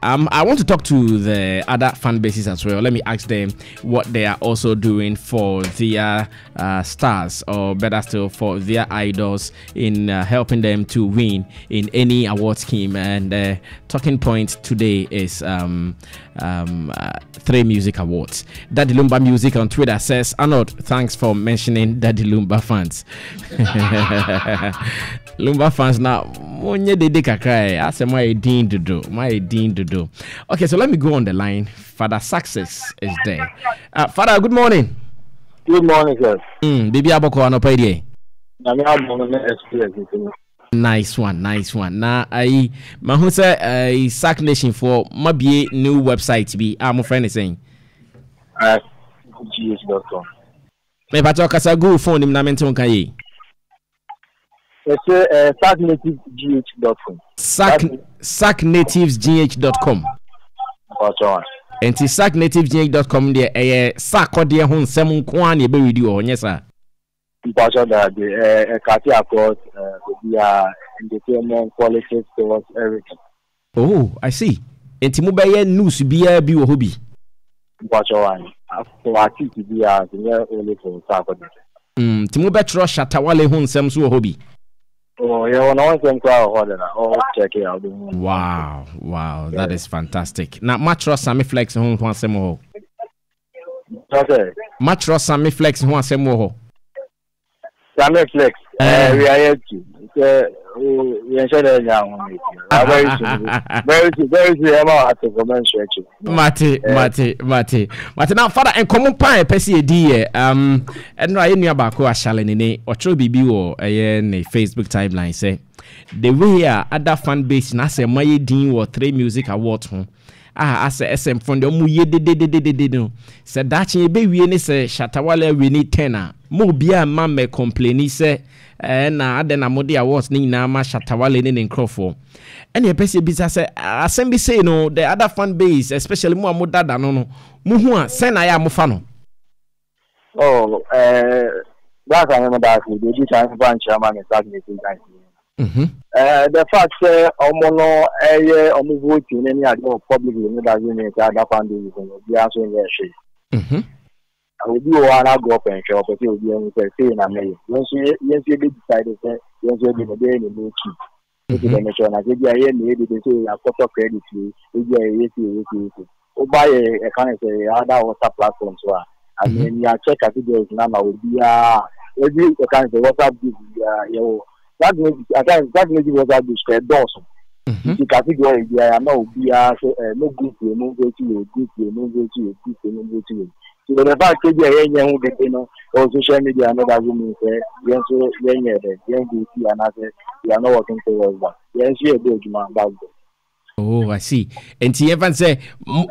I want to talk to the other fan bases as well. Let me ask them what they are also doing for their stars, or better still, for their idols, in helping them to win in any award scheme. And talking point today is 3Music Awards. Daddy Lumba Music on Twitter says, Arnold, thanks for mentioning Daddy Lumba fans. Lumba fans now, I say my dean to do. Okay, so let me go on the line. Father Success is there. Father, good morning. Good morning, sir. Baby Aboko Anopay. Nice one. Now I say Sark Nation for maybe new website be my friend is saying. GH.com. Me pato kasa go phone him na menton kan yi. It's SarkNativeGH.com. SarkNativeGH.com. And to SarkNativeGH.com there Sark there ho nsem nko an e be ready o nya sa. Kati across the entertainment quality stores everything. Oh, I see. And to mobile news be wo hobby. To be only for Sark. To mobile trust Shatta wale ho nsem so hobby. Oh, yeah, no one check it out. Wow, that is fantastic. Now, mattress Sammy Flex who wants some more. Okay. Mattress Sammy Flex who wants some more. Sammy Flex, we are here to. We are very Mate. Now, Father, and common pie, Pessi, dear. And I knew about Shalene or Tro BB or a Facebook timeline say the way other fan base, and I say, my dean or 3Music Awards. I say, SM from the Muye de said that ye baby, and say, Shatta we need tenor. More beer, mamma complain, say. Na then amodi awards ni na ma Shatta in Crawford. And your person business assembly say no the other fan base, especially more dada no muhu send I am fano. Oh, that's another that we did time branch chairman exactly. The fact say omono voting any other public that we need other fan base we also in there. I will do one go up and shop, but you will be say in a may. Once you decided that once you be a day in the new key. If you mention, I give you a maybe they say a photo credit to you, buy a kind of other WhatsApp platforms. I mean, you check categories now will be every kind of WhatsApp that maybe WhatsApp is fair dozen. The category there are no be no good to no go to you, good to no go to you, good to no go to you. So the fact that you know, or social media, another woman say, yes, you are not working towards that. Yes, you are doing about that. Oh, I see. And she even say,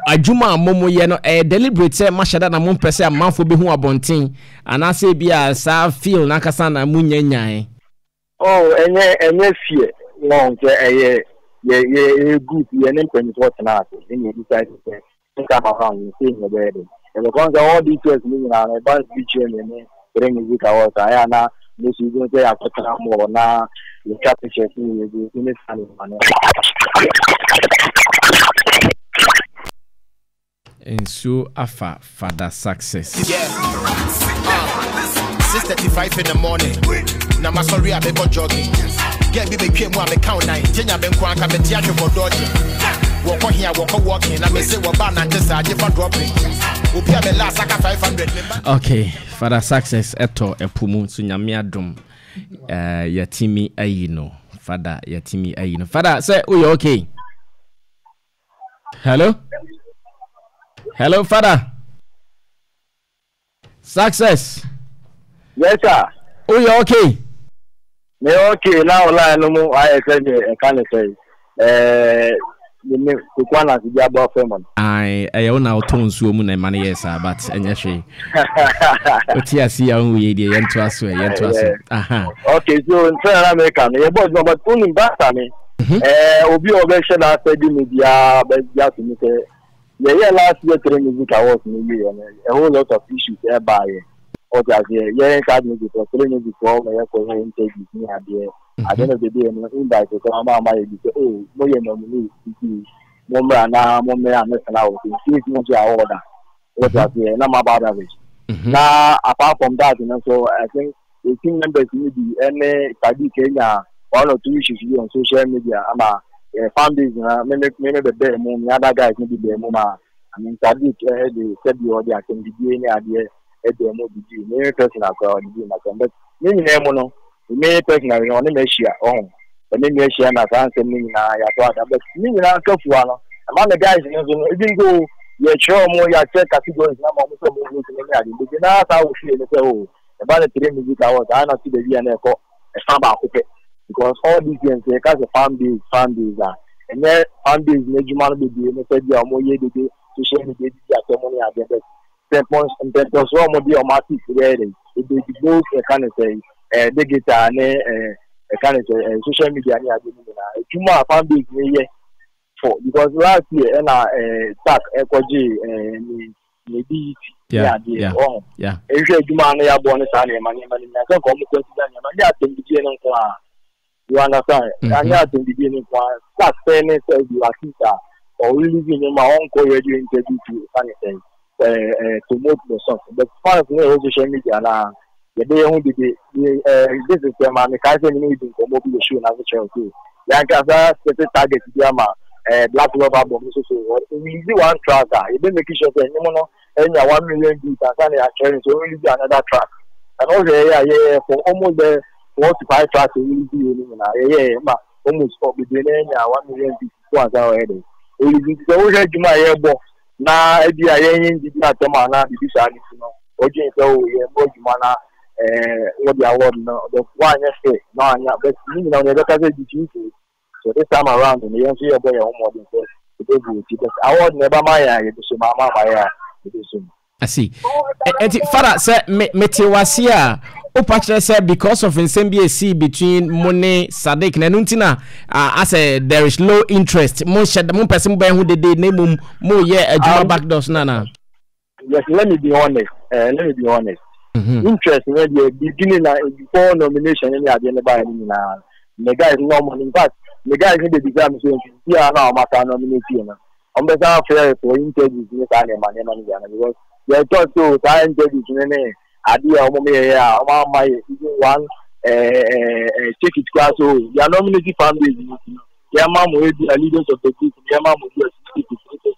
Ajuma Momo yeno deliberate say mashada na mon pese a manfo be hu abonten. And I say bia sa feel na kasa na munye nyan. Oh, enye fear. No, ye good, ye nem what na. Then you decide to say, come around, you see your bed. And because all details meaning and advanced BHIM and 3Music Awards, I am now, this is going to say, I put more now, the capture in this money. And so, Afa, Father Success. Yeah. 6:35 in the morning. Now, my sorry, I've been jogging. Get me the game one account 9. Jenya Ben Kwan can be theatre for dodging. Walk here, walking. I may say, what ban and just a different dropping. Last like 500. Okay, Father Success, Eto, Epumu, Sunyamia Dum, Yatimi Ayino. Father, Yatimi Ayino. Father, say, oh, you okay? Hello? Hello, Father. Success. Yes, sir. Oh, you okay? Me okay, now no more. I can't say. I own our tones woman and money, yes, but and yes, but yes, see how we did enter us. Okay, so in American, but only back me. Obi Ovation after the media, but just to say, yeah, last year 3Music Awards, a whole lot of issues there by. Okay, yeah, I music for 3Music for my interview me at the end of the day, and invite to come out my say, oh, no, Mumra na Mumra and Messana, she's not your order. What was the number about average? Now, apart from that, so I think the team members need any study Kenya, 1 or 2 issues on social media. I'm a fan base, maybe the bear moon, the other guys maybe the moma. I mean, study the said you already can be any idea at the MOBG, maybe personal crowd, but many mono, many personal on the Meshia on. But then you share my answer, meaning I thought, but meaning I'm among the guys, you didn't go. You show more your check categories. Now, I'm also moving to the now how we feel about the 3Music Awards. I not see the DNA a farm because all these games they cause a fan base, and then fan base make you man be doing said you are more year to do social media ceremony at the 10 points and 10 points. One more be on my teeth together. It be both a kind of say the guitar and a kind of social media. Two more fan base for because last year and Sark maybe yeah. If you man ya born Sunday money can come to you understand? And ya think beginning Sark fairness you are sister or living in my own radio interview to anything promote the song. But far as social media now the day who did this is the man the guys need to come over the show as a child too. Yankaza set target Black Love album so we do one track you been making sure that you know 1 million views and actually so we do another track and all the for almost the 4 to 5 tracks we do almost for the 1 million views once already we so we do my elbow now I be did not come on now this you know okay so we more mana what the award no the one yesterday no but you know the other say so this time around, in the young boy, I would never I see. Father said, Metiwasia, Opacha said, because of NCBC between Money, Sadik, and Nuntina, I said there is low interest. Most person who did name more a backdoors, Nana. Yes, let me be honest. Interest in the beginning before nomination, any idea by the guy is normal. In fact, the guys in the exam saying, "Yeah, now I'm nominating." I'm better fair for interviews in the time because they thought to time interviews in any idea of my one ticket class. So they are nominating families. Their mom will be a leaders of the group. Their mom will be a ticket.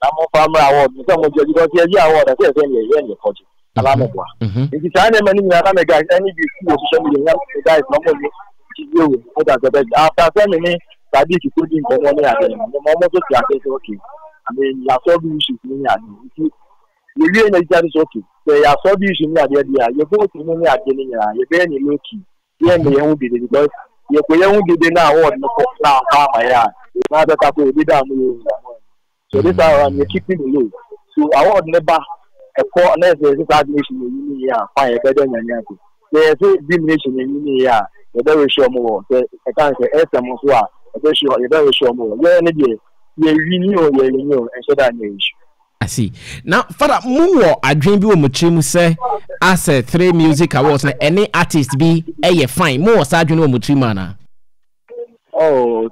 I'm a farmer award. Some of because the award I say the project. If you sign them any guys, any social media guys normally. After 10 minutes, I did to put in for money again. The moment to okay. I mean, you have solved issues in the you really is okay. They are solved issues in the idea. You go to money again, you're very low key. Yeah, they won't be because you're going to be now what now, my yard. Now that I will be down. So this are you're keeping the low. So I would never a court unless there's this admission in the fire better than you. There's a diminution in the you very sure more. I can't say SM as well. You very sure more. You renew, and so that issue. I see. Now, Father, more I dream you muchimu say as a 3Music Awards. Any artist be a fine more Sergeant Muchimana. Oh,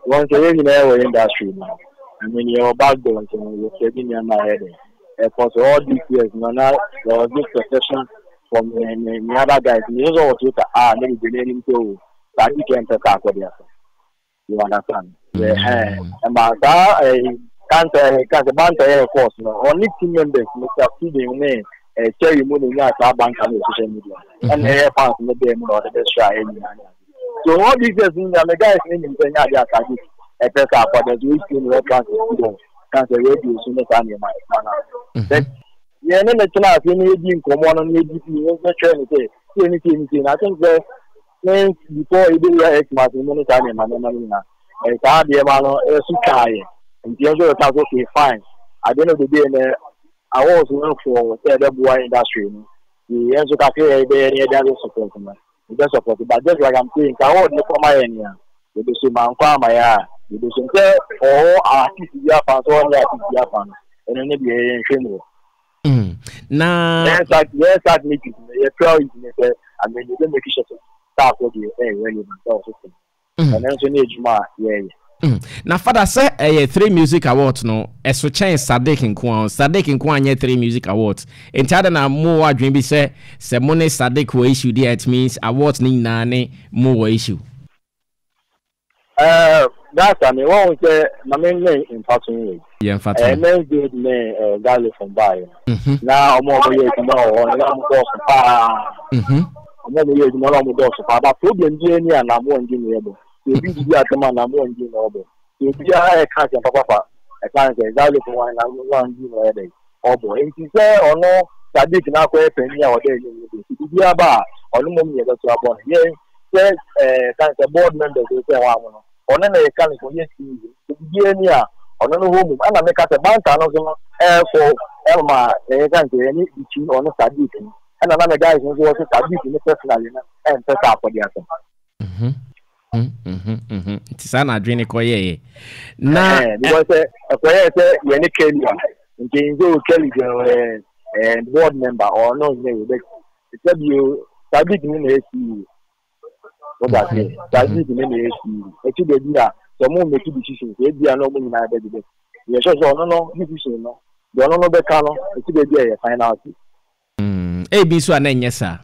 once you're in the industry now. I mean, your background, you're getting in my head. For all these years, now there was this profession. From the other guys, you know what maybe the name to that you can take out of you understand? And my can't banter, of course, only team members, Mr. Feeding me, tell you money at our bank on social media, and they have found the game or the best try. So, all these years, the guys in the a press up for the week in the cancer radio soon as I my yeah, no, that's not anything common on anything. I think that since before you do your Xmas in many times, and I be a man of and the other was okay, fine. I don't know the day I was work for the boy industry. The answer cafe, any other support. Just support, but just like I'm saying, I want to come my area. You do some my you do some or artists, Japan, or Japan, and then be a shame. Nah, yes, that meeting. You're proud, I mean, you don't make it start with you, relevant. And then you need my, Now, father say 3Music Awards no. Eso change Sadik in Kwan. Sadik in Kwan 3Music Awards. Entire na more dream be say money Sadik will issue there. It means awards ni nane more issue. That's I mean one say my main name in Fatun. Yeah, Fatun. Main good me Galo from Bayo. Now I'm over here tomorrow. I'm go so far. I'm over here tomorrow. I'm go so far. But problem ni and I'm one engineer. You be at the man I'm one engineer. You be a can't papa. I can't say Galo from one and one engineer. Oh boy, if you say or no, Sadik na ko penny or there you be about or no money that you are born. Yes, can't say board members will say one. On an account for yes, year on an home, and I make a bank for Elma, any between on a Sadik, and another guy who was a Sadik in the personal and set up for the other. Tisana Adrene Koye. Now, because a player said, Yanni Kelly, and James Kelly, and board member or no name, except you Sadik in what I say, Sadik in actually, some make decisions. They are not winning either. Yes, no decision. They are not the color. It's a finality. A so an yes, sir.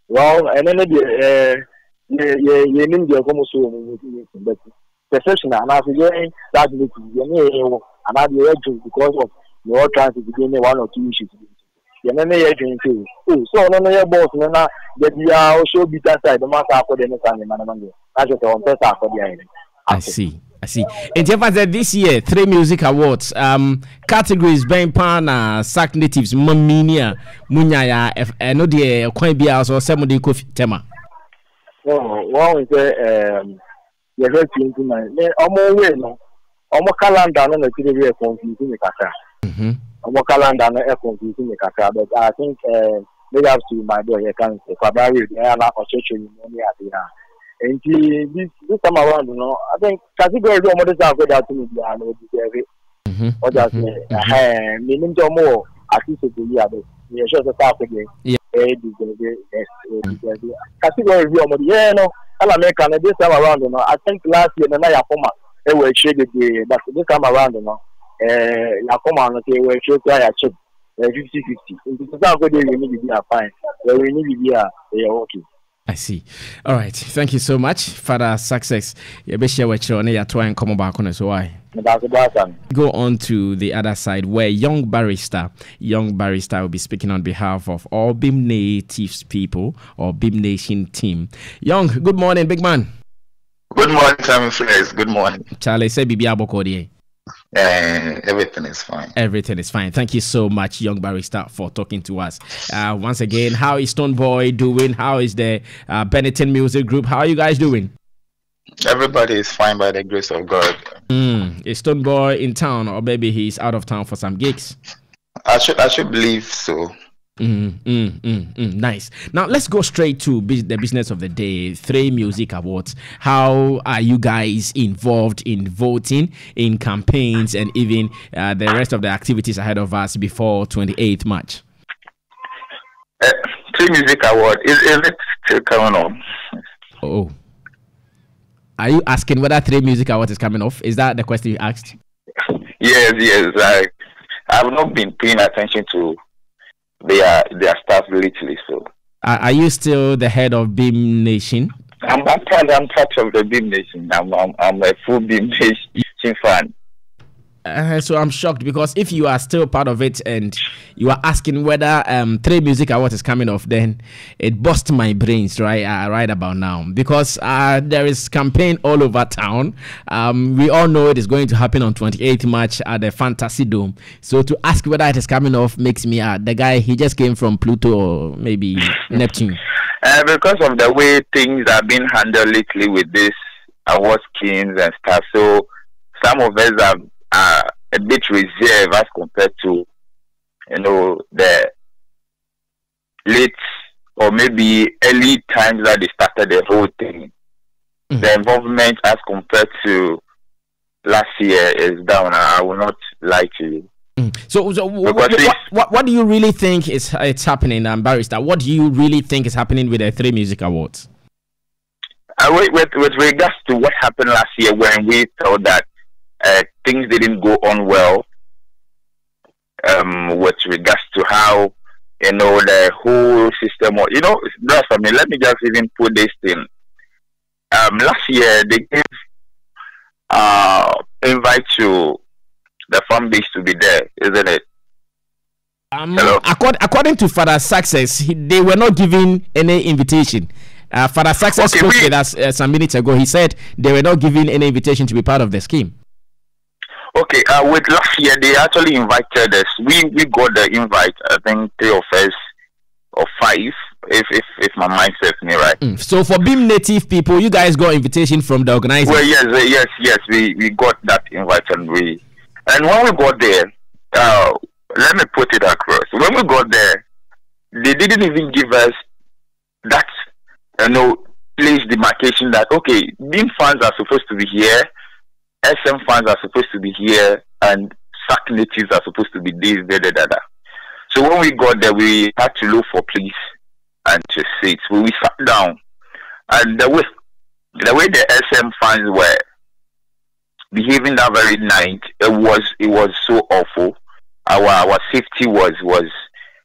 Well, and then you need your homo but perception and as again that and I be urgent because of your trying to begin 1 or 2 issues. You know, too. So no boss, no, that we are also be that side. The matter for the next time, that's just on test for the island. I see. And Jeff said this year 3Music Awards categories Ben Pana Sark Natives Maminia Munyaya no de Kwan Bia or Sammy Kofi Tema. Oh, one is you're very into my almost way no. Almost calendar no the confusing the kaka. Almost calendar no confusing the kaka, but I think maybe have to my boy here can say February I am for church money at the and this time around, you know, I think category of models are good at me. I know this or just meaning to more at least the year. We are sure to start again. Category of model, yeah, no, I'm American. This time around, you know, I think last year, the night Yakoma, they were shaded, but this time around, you know, Yakoma, they were shaded, I checked 50-50. It's not good, we need to be fine. We need to be okay. I see. All right. Thank you so much, Father Success. You be share with you on your try and come back on us. Why? Go on to the other side where Young Barrister will be speaking on behalf of all BHIM Natives people or BHIM Nation team. Young, good morning, big man. Good morning, Sammy Flares. Good morning. Charlie, say Bibi Abokodi. Everything is fine. Everything is fine. Thank you so much, Young Barrister, for talking to us. Once again, how is Stone Boy doing? How is the Benetton Music Group? How are you guys doing? Everybody is fine by the grace of God. Is Stone Boy in town, or maybe he's out of town for some gigs? I should believe so. Nice. Now let's go straight to the business of the day. 3Music Awards. How are you guys involved in voting, in campaigns, and even the rest of the activities ahead of us before 28th March? 3Music Award is it still coming on? Oh, are you asking whether 3Music Awards is coming off? Is that the question you asked? Yes. I've not been paying attention to their staff lately. So, are you still the head of BHIM Nation? I'm part of the BHIM Nation. I'm a full BHIM Nation fan. So I'm shocked because if you are still part of it and you are asking whether 3Music Awards is coming off, then it busts my brains right about now because there is campaign all over town. We all know it is going to happen on 28th March at the Fantasy Dome. So to ask whether it is coming off makes me the guy, he just came from Pluto or maybe Neptune. Because of the way things are being handled lately with this award schemes and stuff, so some of us are a bit reserved as compared to, the late or maybe early times that they started the whole thing. The involvement as compared to last year is down. I will not lie to you. So what do you really think it's happening, Barrister? What do you really think is happening with the 3Music Awards? with regards to what happened last year when we thought that things didn't go on well, with regards to how the whole system, or let me just even put this thing. Last year they gave invite to the fan base to be there, isn't it? According to Father Success, they were not given any invitation. Father Success spoke with us some minutes ago. He said they were not given any invitation to be part of the scheme. Okay, with last year they actually invited us. We got the invite. I think 3 of us or 5, if my mind serves me right. So for BHIM native people, you guys got invitation from the organizers. Well, yes, we got that invite, and when we got there, let me put it across. When we got there, they didn't even give us that place demarcation that okay, BHIM fans are supposed to be here, SM fans are supposed to be here, and Sark natives are supposed to be this, da. So when we got there, we had to look for place and to sit. So we sat down, and the way the SM fans were behaving that very night, it was so awful. Our safety was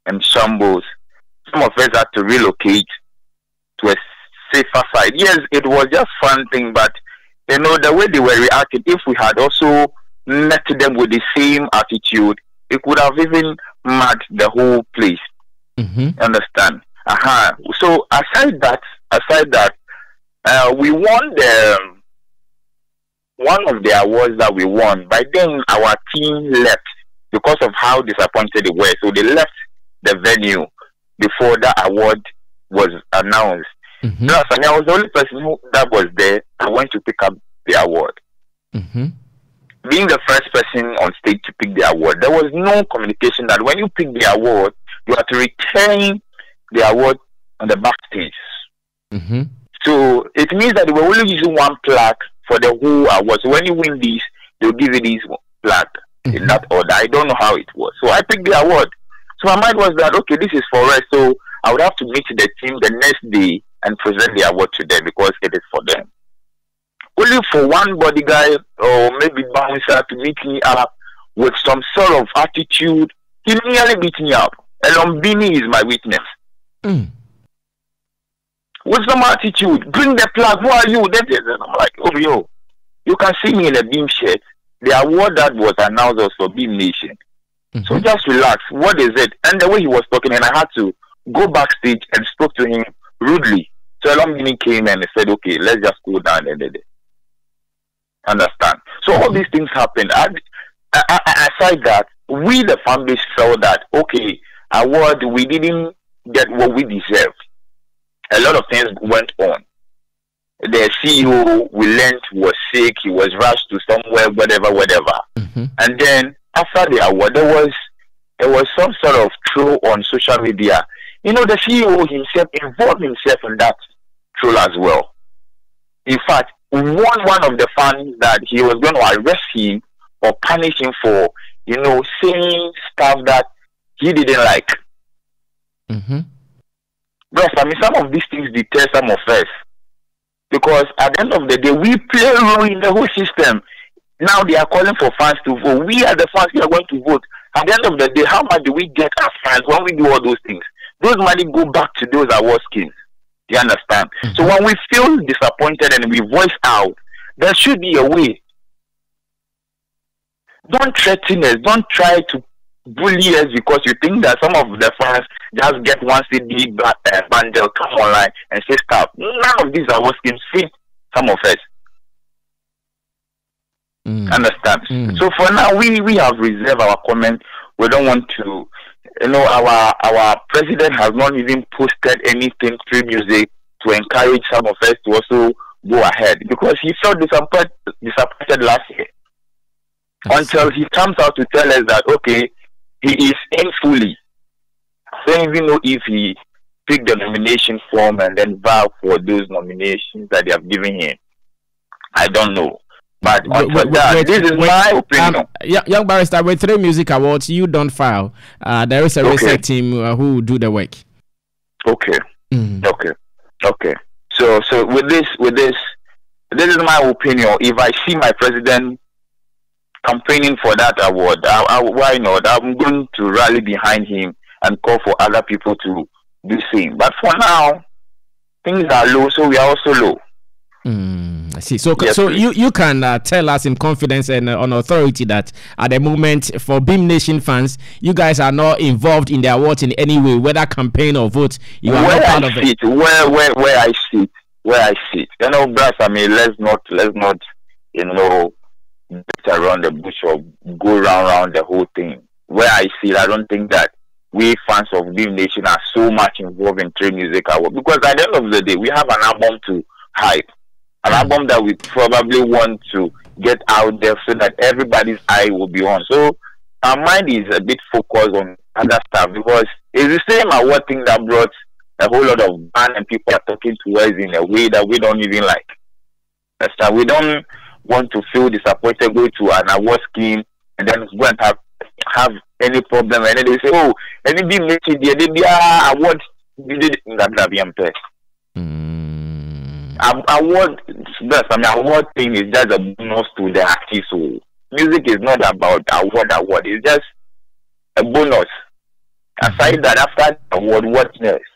in shambles. Some of us had to relocate to a safer side. Yes, it was just fun thing, but the way they were reacting, if we had also met them with the same attitude, it could have even mad the whole place. Understand? So aside that, we won one of the awards that we won. By then, our team left because of how disappointed they were. So they left the venue before that award was announced. Plus, I was the only person that was there. I went to pick up the award. Being the first person on stage to pick the award, there was no communication that when you pick the award, you have to return the award on the backstage. So it means that they were only using one plaque for the whole award. So when you win this, they'll give you this plaque in that order. I don't know how it was. So I picked the award. So my mind was that, okay, this is for us. So I would have to meet the team the next day and present the award to them because it is for them. Only for one body guy or maybe bouncer to meet me up with some sort of attitude, he nearly beat me up. Elombini is my witness. With some attitude, bring the flag, who are you? And I'm like, oh, yo, you can see me in a BHIM shirt. The award that was announced was for BHIM Nation. So just relax. What is it? And the way he was talking, and I had to go backstage and spoke to him rudely. So Elombini came and said, okay, let's just go down and understand. So all these things happened. Aside that, we the fan base felt that okay, award we didn't get what we deserved. A lot of things went on. The CEO we learned was sick. He was rushed to somewhere, whatever. And then after the award, there was some sort of troll on social media. The CEO himself involved himself in that troll as well. In fact, one of the fans that he was going to arrest him or punish him for, saying stuff that he didn't like. Bros, some of these things deter some of us. Because at the end of the day, we play a role in the whole system. Now they are calling for fans to vote. We are the fans who are going to vote. At the end of the day, how much do we get as fans when we do all those things? Those money go back to those award schemes. You understand? So when we feel disappointed and we voice out, there should be a way. Don't threaten us. Don't try to bully us because you think that some of the fans just get one CD bundle, come online and say stuff. None of these award schemes fit some of us. Understand? So for now, we have reserved our comment. We don't want to. Our president has not even posted anything 3Music to encourage some of us to also go ahead because he felt disappointed last year. Until he comes out to tell us that okay, he is in fully. I don't even know if he picked the nomination form and then vowed for those nominations that they have given him. I don't know. But this is my opinion. Young barrister, with 3Music Awards, you don't file. There is a research team who will do the work. Okay. Okay. So with this, this is my opinion. If I see my president campaigning for that award, why not? I'm going to rally behind him and call for other people to do same. But for now, things are low, so we are also low. I see. So, yes, so you can tell us in confidence and on authority that at the moment, for BHIM Nation fans, you guys are not involved in the awards in any way, whether campaign or vote. You are not part of it. Where I sit, you know, brass. I mean, let's not, you know, beat around the bush or go round the whole thing. Where I sit, I don't think that we fans of BHIM Nation are so much involved in 3Music Award, because at the end of the day, we have an album to hype. An album that we probably want to get out there so that everybody's eye will be on. So our mind is a bit focused on other stuff, because it's the same award thing that brought a whole lot of ban, and people are talking to us in a way that we don't even like. That's that we don't want to feel disappointed, go to an award scheme and then go and have any problem, and then they say, oh, any big meeting there, they be award did that be impaired. Award thing is just a bonus to the artist. So music is not about award. It's just a bonus. Aside that, after the award, what next?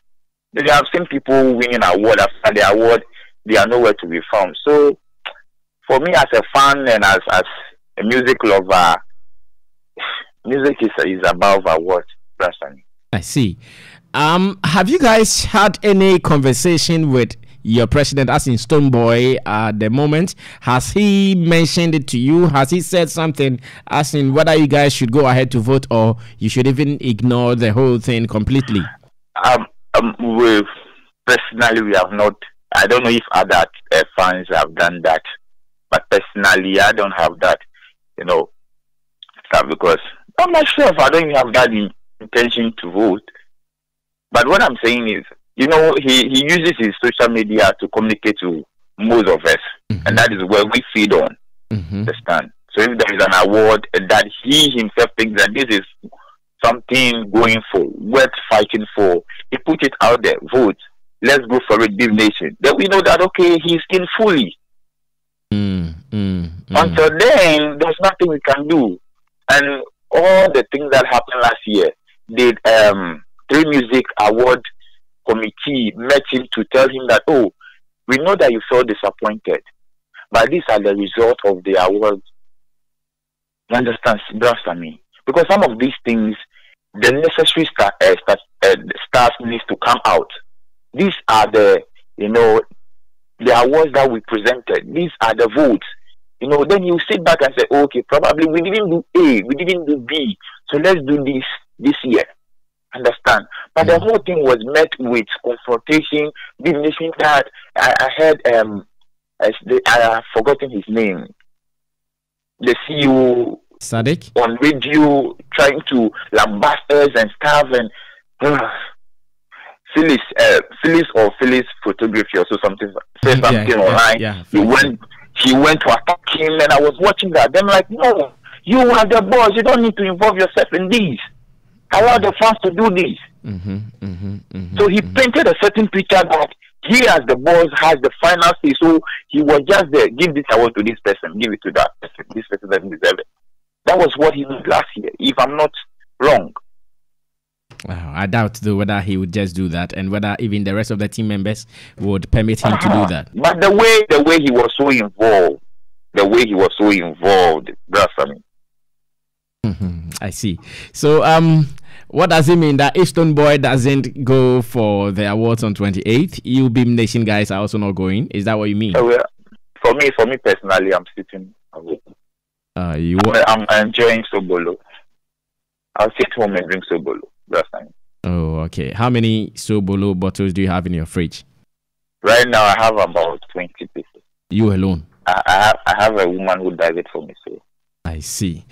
They have seen people winning award. After the award, they are nowhere to be found. So for me, as a fan and as a music lover, music is above award. Personally, I see. Have you guys had any conversation with your president, as in Stonebwoy, at the moment? Has he mentioned it to you? Has he said something as in whether you guys should go ahead to vote or you should even ignore the whole thing completely? Personally, we have not. I don't know if other fans have done that, but personally, I don't have that, you know, because I'm not sure if I don't even have that intention to vote. But what I'm saying is, you know, he uses his social media to communicate to most of us, and that is where we feed on. Understand? So if there is an award that he himself thinks that this is something going for, worth fighting for, he put it out there, vote, let's go for it, BHIM Nation. Then we know that, okay, he's in fully. Until then, there's nothing we can do. And all the things that happened last year, did 3Music Award committee met him to tell him that, oh, we know that you felt disappointed, but these are the results of the award. You understand, me? Because some of these things, the necessary stars needs to come out. These are the, you know, the awards that we presented. These are the votes. You know, then you sit back and say, okay, probably we didn't do A, we didn't do B, so let's do this year. Understand? But the whole thing was met with confrontation. BHIM Nation that I heard I have forgotten his name. The CEO Sadik on radio trying to lambast us and stuff, and Phyllis photography or so something, said something online. He went to attack him, and I was watching that. Then like, no, you are the boss. You don't need to involve yourself in this. Allow the fans to do this. So he painted a certain picture that he, as the boss, has the final say. So he was just there. Give this award to this person. Give it to that person. This person doesn't deserve it. That was what he did last year, if I'm not wrong. Wow, I doubt though whether he would just do that, and whether even the rest of the team members would permit him to do that. But the way he was so involved, that's I see. So what does it mean that if Stonebwoy doesn't go for the awards on 28th, you BHIM Nation guys are also not going? Is that what you mean? For me personally, I'm sitting away. I'm enjoying Sobolo. I'll sit home and drink Sobolo. That's fine. Oh, okay. How many Sobolo bottles do you have in your fridge? Right now, I have about 20 pieces. You alone? I have a woman who does it for me, so. I see.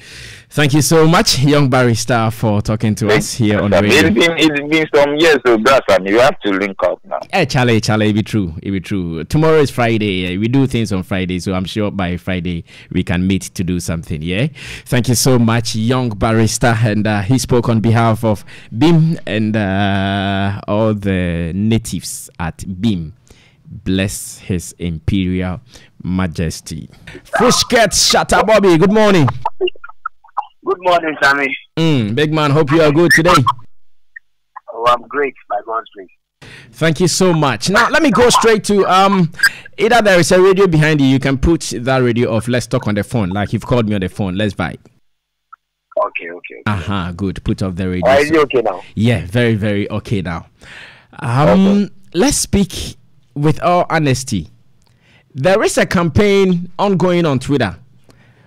Thank you so much, young barrister, for talking to us here on the radio. It's been some years, so you have to link up now. Charlie, it be true. It be true. Tomorrow is Friday. We do things on Friday, so I'm sure by Friday we can meet to do something. Yeah. Thank you so much, young barrister, and he spoke on behalf of BHIM and all the natives at BHIM. Bless His Imperial Majesty. Fushket Shatta Bobby, good morning. Good morning, Sammy. Big man, hope you are good today. Oh, I'm great, by God's grace. Thank you so much. Now, let me go straight to either there is a radio behind you can put that radio off. Let's talk on the phone. Like you've called me on the phone. Let's vibe. Okay. Good. Put off the radio. Is it okay now? Yeah, very, very okay now. Let's speak with all honesty. There is a campaign ongoing on Twitter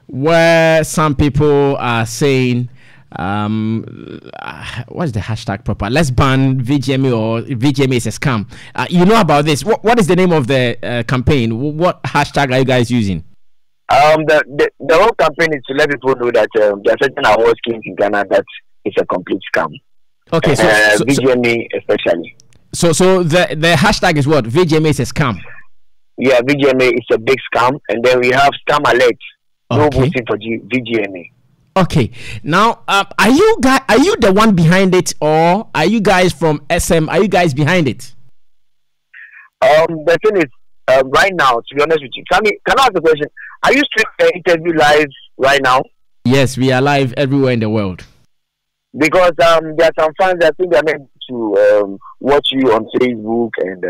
where some people are saying, what is the hashtag proper? Let's ban VGMA, or VGMA is a scam. You know about this. What is the name of the campaign? What hashtag are you guys using? The whole campaign is to let people know that there are certain award schemes in Ghana that it's a complete scam. Okay, so VGMA especially. So the hashtag is what? VGMA is a scam. Yeah, VGMA is a big scam, and then we have scam alert. No Okay. voting for VGMA. Okay. Now, are you the one behind it, or are you guys from SM? Are you guys behind it? The thing is, right now, to be honest with you, can I ask a question? Are you streaming the interview live right now? Yes, we are live everywhere in the world. Because there are some fans that think they're meant to watch you on Facebook and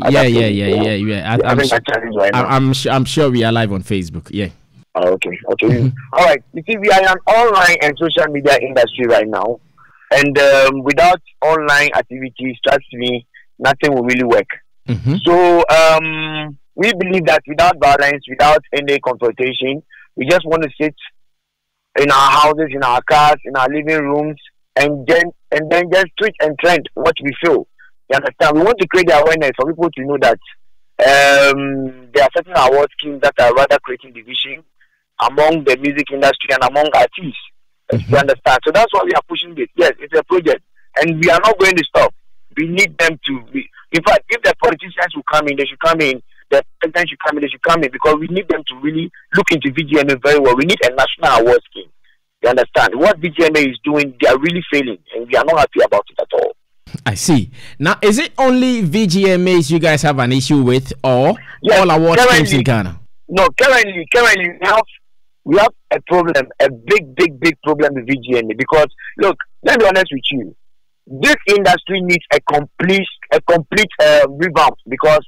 yeah. I'm sure we are live on Facebook. Yeah. Okay. All right. You see, we are in an online and social media industry right now, and without online activities, trust me, nothing will really work. So we believe that without violence, without any confrontation, we just want to sit in our houses, in our cars, in our living rooms, and then just tweet and trend what we feel. You understand? We want to create the awareness for people to know that there are certain award schemes that are rather creating division among the music industry and among artists. You understand? So that's why we are pushing this. Yes, it's a project, and we are not going to stop. We need them to be. In fact, if the politicians will come in, they should come in. The president should come in, they should come in, because we need them to really look into VGMA very well. We need a national award scheme. You understand? What VGMA is doing, they are really failing, and we are not happy about it at all. I see. Now, is it only VGMAs you guys have an issue with, or all award schemes in Ghana? No, currently we have a problem, a big problem with VGMA, because look, let me be honest with you. This industry needs a complete revamp, because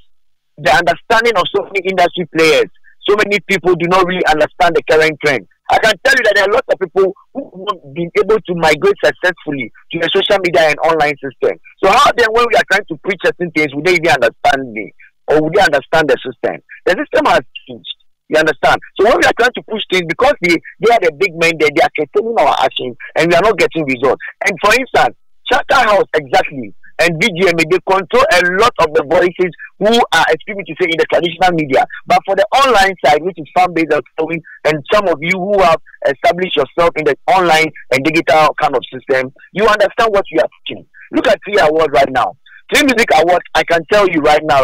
the understanding of so many industry players, so many people do not really understand the current trend. I can tell you that there are lots of people who have not been able to migrate successfully to the social media and online system. So how then, when we are trying to preach certain things, would they even understand me, or would they understand the system? The system has changed. You understand? So when we are trying to push things, because they are the big men there, they are curtailing our actions, and we are not getting results. And for instance, Shatta House exactly and VGMA, they control a lot of the voices who are, excuse me to say, in the traditional media. But for the online side, which is fan-based and some of you who have established yourself in the online and digital kind of system, you understand what you are teaching. Look at 3 Awards right now. 3Music Award, I can tell you right now,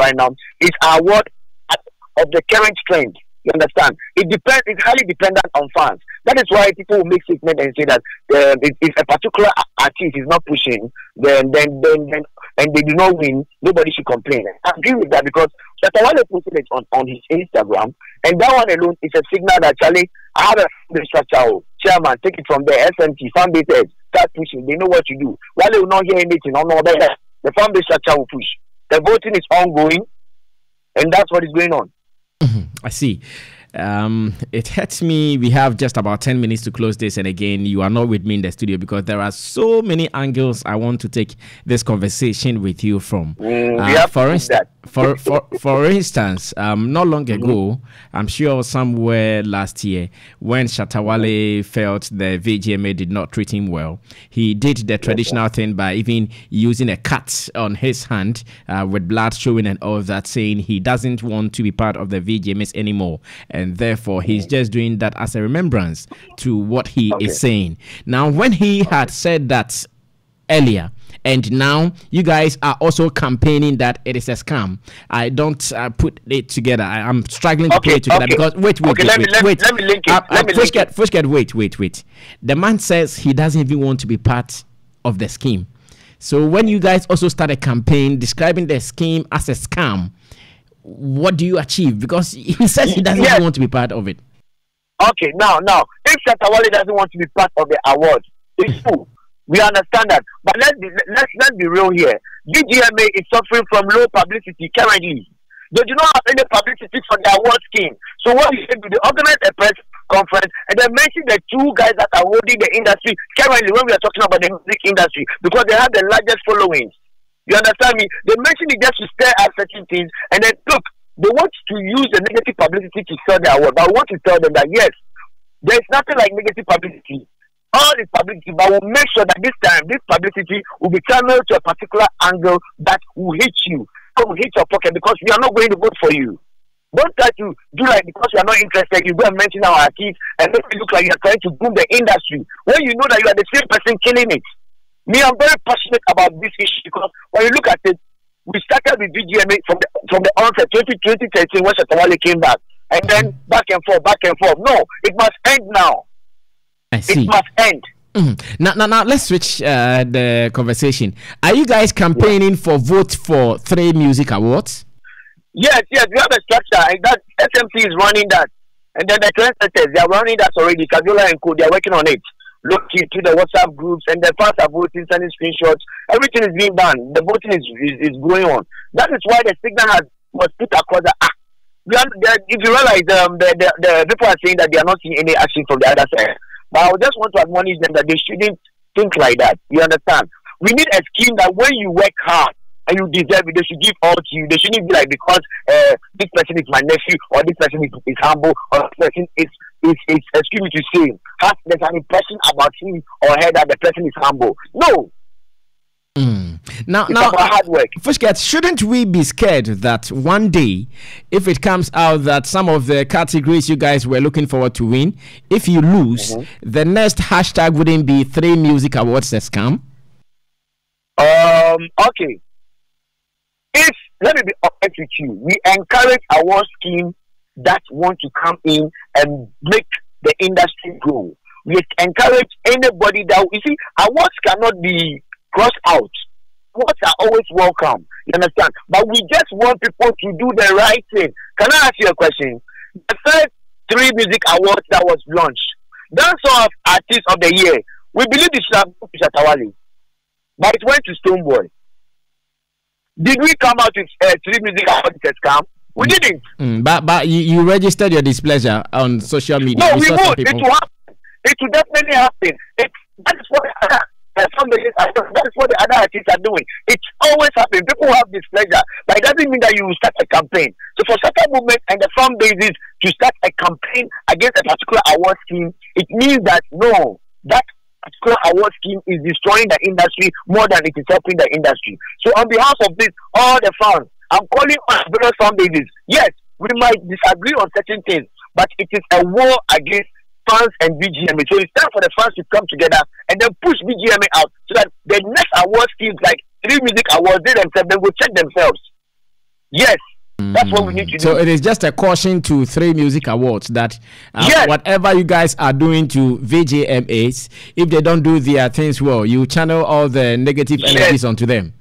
is an award of the current trend. You understand? It's highly dependent on fans. That is why people will make statements and say that if a particular artist is not pushing, then and they do not win, nobody should complain. I agree with that, because Shatta posted it on his Instagram, and that one alone is a signal that, Charlie, I have a structure. Chairman, take it from there. SMT, fan base heads, start pushing. They know what to do. While they will not hear anything, the fan base structure will push. The voting is ongoing, and that's what is going on. I see. It hurts me. We have just about 10 minutes to close this, and again, you are not with me in the studio because there are so many angles I want to take this conversation with you from. For instance, not long ago, I'm sure somewhere last year, when Shatta felt the VGMA did not treat him well, he did the traditional thing by even using a cut on his hand with blood showing and all that, saying he doesn't want to be part of the VGMAs anymore, and therefore he's just doing that as a remembrance to what he is saying. Now, when he had said that earlier, and now you guys are also campaigning that it is a scam, I don't put it together. I'm struggling to put it together because wait. Let me link it. Wait. The man says he doesn't even want to be part of the scheme. So when you guys also start a campaign describing the scheme as a scam, what do you achieve? Because he says he doesn't want to be part of it. Okay, now, if Shatta Wale doesn't want to be part of the award, it's true. We understand that. But let's be real here. VGMA is suffering from low publicity currently. They do not have any publicity for the award scheme. So what you say, they organize a press conference and then mention the two guys that are holding the industry currently when we are talking about the music industry, because they have the largest followings. You understand me? They mention it just to stir up certain things, and then look, they want to use the negative publicity to sell the award. But I want to tell them that yes, there is nothing like negative publicity. All is publicity, but we'll make sure that this time, this publicity will be channeled to a particular angle that will hit you, will hit your pocket, because we are not going to vote for you. Don't try to do like because you are not interested, you go and mention our artists and make it look like you are trying to boom the industry when you know that you are the same person killing it. Me, I'm very passionate about this issue because when you look at it, we started with VGMA from the onset 2013 when Shatta Wale came back, and then back and forth. No, it must end now. I see. It must end. Now let's switch the conversation. Are you guys campaigning for vote for 3Music Awards? Yes, we have a structure, and that SMC is running that, and then the trendsetters, they are running that already. Kabiola and Co, they are working on it. Look into the WhatsApp groups, and the fans are voting, sending screenshots. Everything is being done. The voting is going on. That is why the signal was put across the act. If you realize, the people are saying that they are not seeing any action from the other side. But I just want to admonish them that they shouldn't think like that. You understand? We need a scheme that when you work hard and you deserve it, they should give all to you. They shouldn't be like, because this person is my nephew, or this person is humble, or this person is excuse me to say, there's an impression about him or her that the person is humble. No. Now, hard work. Fushket, shouldn't we be scared that one day, if it comes out that some of the categories you guys were looking forward to win, if you lose, the next hashtag wouldn't be 3Music Awards a scam? Okay. Let me be honest with you, we encourage award scheme that want to come in and make the industry grow. We encourage anybody that, you see, awards cannot be crossed out. Awards are always welcome. You understand? But we just want people to do the right thing. Can I ask you a question? The first 3Music Awards that was launched, Dance of Artist of the Year, we believe it should have gone to Shatta Wale, but it went to Stonebwoy. Did we come out with 3Music Awards as scam? We didn't. But you registered your displeasure on social media. No, we would. It will happen. It will definitely happen. That is what the other artists are doing. It's always happening. People have displeasure, but it doesn't mean that you will start a campaign. So for Shatta movement and the fan bases to start a campaign against a particular award scheme, it means that no, that particular award scheme is destroying the industry more than it is helping the industry. So on behalf of this, all the fans, I'm calling on various fan bases. Yes, we might disagree on certain things, but it is a war against fans and VGMA. So it's time for the fans to come together and then push VGMA out so that the next award schemes like 3Music Awards, they will check themselves. Yes. That's what we need to do. So it is just a caution to 3Music Awards that whatever you guys are doing to VGMAs, if they don't do their things well, you channel all the negative energies onto them.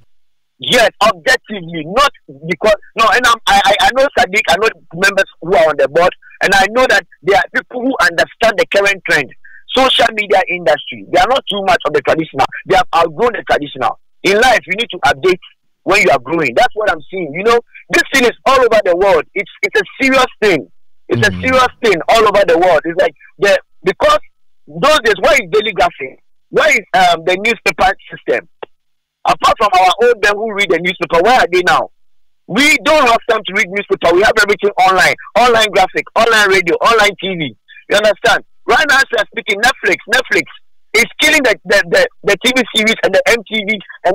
Yes, objectively, not because and I know Sadiq, I know members who are on the board, and I know that there are people who understand the current trend. Social media industry, they are not too much of the traditional. They have outgrown the traditional. In life, you need to update when you are growing. That's what I'm seeing. You know, this thing is all over the world. It's a serious thing. It's a serious thing all over the world. It's like because those days, where is daily graphic? Where is the newspaper system? Apart from our old men who read the newspaper, where are they now? We don't have time to read newspaper. We have everything online graphic, online radio, online TV. You understand? Right now, as we're speaking, Netflix is killing the TV series and the MTVs and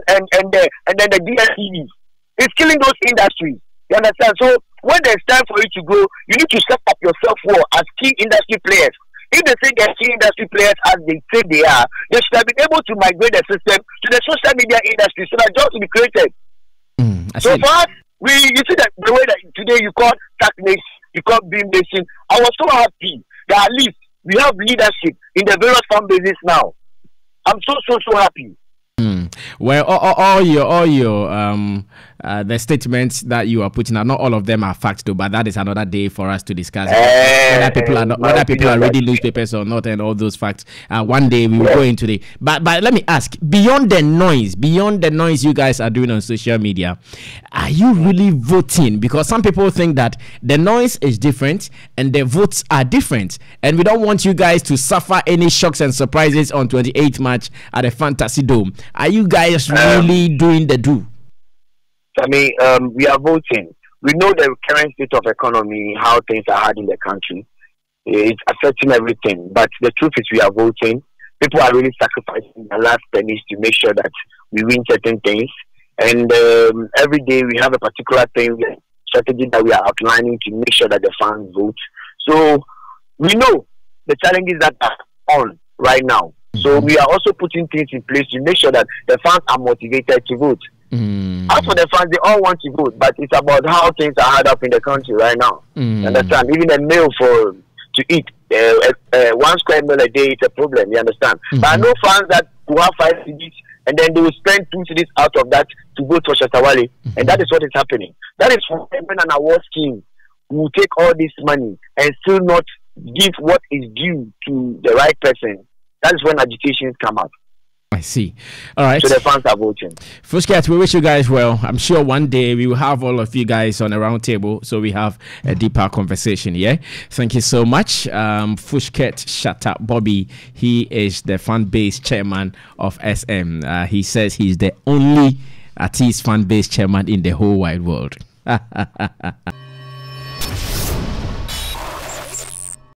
then the DSTVs. It's killing those industries. You understand? So when there's time for you to go, you need to set up yourself well as key industry players. If they say they're key industry players as they say they are, they should have been able to migrate the system to the social media industry so that jobs will be created. So for us, you see that the way that today you call Stark Nation, you call BHIM Nation, I was so happy that at least we have leadership in the various fan bases now. I'm so happy. Well, all your the statements that you are putting out, not all of them are facts though, but that is another day for us to discuss whether people are reading newspapers or not, and all those facts. One day we will go into the. But let me ask, beyond the noise you guys are doing on social media, are you really voting? Because some people think that the noise is different and the votes are different, and we don't want you guys to suffer any shocks and surprises on 28th March at the Fantasy Dome. Are you guys really doing the do? I mean, we are voting. We know the current state of economy, how things are hard in the country. It's affecting everything. But the truth is, we are voting. People are really sacrificing their last pennies to make sure that we win certain things. And every day we have a particular thing, strategy that we are outlining to make sure that the fans vote. So we know the challenges that are on right now. So we are also putting things in place to make sure that the fans are motivated to vote. As for the fans, they all want to vote, but it's about how things are hard up in the country right now. Understand? Even a meal to eat, 1 square meal a day is a problem. You understand? But I know fans that will have 5 CDs and then they will spend 2 CDs out of that to vote for Shatta, and that is what is happening. That is for an award scheme who will take all this money and still not give what is due to the right person. That is when agitations come up. I see. All right. So the fans are voting. Fushket, we wish you guys well. I'm sure one day we will have all of you guys on a round table, so we have a deeper conversation. Yeah. Thank you so much. Fushket Shatta Bobby, he is the fan base chairman of SM. He says he's the only artist fan base chairman in the whole wide world.